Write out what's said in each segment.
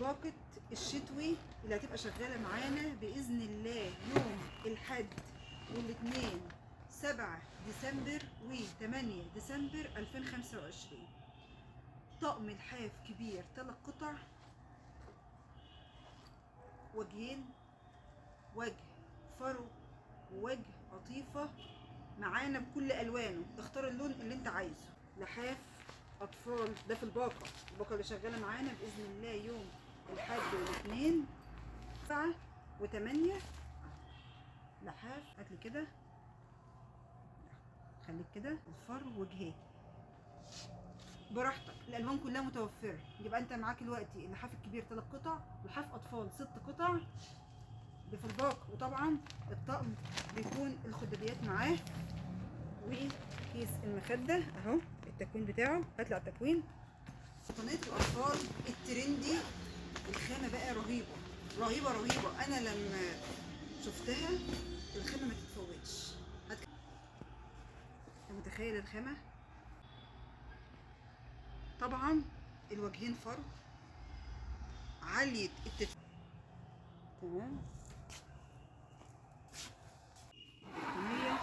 باقة الشتوي اللي هتبقى شغالة معانا بإذن الله يوم الحد والاثنين 7 ديسمبر و8 ديسمبر 2025. طقم لحاف كبير 3 قطع، وجهين، وجه فرو ووجه قطيفة معانا بكل ألوانه. اختار اللون اللي انت عايزه. لحاف أطفال ده في الباقة اللي شغالة معانا بإذن الله يوم الحد والاثنين 7 و8. لحاف هاتلي كده، خليك كده الفرو وجهين براحتك، الالوان كلها متوفره. يبقى انت معاك دلوقتي اللحاف الكبير 3 قطع، لحاف اطفال 6 قطع ده في الباقة. وطبعا الطقم بيكون الخداديات معاه وكيس المخده اهو التكوين بتاعه. هاتلي على التكوين. بطانيه الاطفال الترندي، الخامه بقى رهيبه رهيبه رهيبه. انا لما شفتها الخامه ما تتفوتش. متخيل الخامه؟ طبعا الوجهين فرو عاليه تمام. البطانيه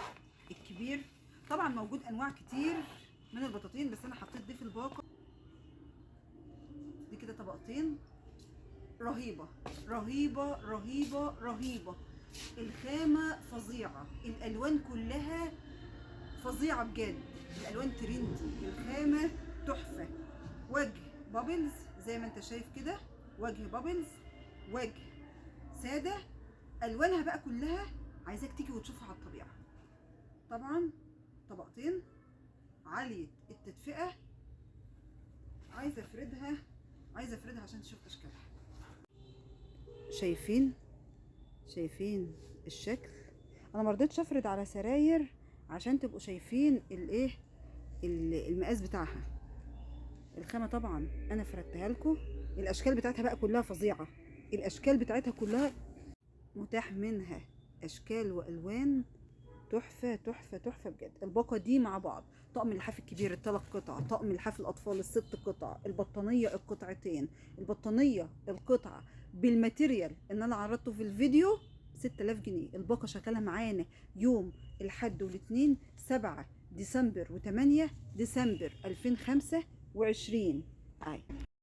الكبير طبعا موجود انواع كتير من البطاطين، بس انا حطيت دي في الباقه دي كده طبقتين. رهيبه رهيبه رهيبه رهيبه. الخامه فظيعه، الالوان كلها فظيعه بجد، الالوان ترندي، الخامه تحفه. وجه بابلز زي ما انت شايف كده، وجه بابلز، وجه ساده، الوانها بقى كلها عايزاك تيجي وتشوفها على الطبيعه. طبعا طبقتين عاليه التدفئه. عايزه افردها عشان تشوف اشكالها. شايفين الشكل؟ انا مرضتش افرد على سراير عشان تبقوا شايفين الايه المقاس بتاعها. الخامه طبعا انا فردتها لكم. الاشكال بتاعتها بقى كلها فظيعه، الاشكال بتاعتها كلها متاح منها اشكال والوان تحفه تحفه تحفه بجد. الباقه دي مع بعض طقم اللحاف الكبير ال3 قطع، طقم لحاف الاطفال ال6 قطع، البطانيه القطعتين، البطانيه القطعه بالماتيريال اللي انا عرضته في الفيديو 6000 جنيه. الباقه شغاله معانا يوم الحد والاثنين 7 ديسمبر و8 ديسمبر 2025.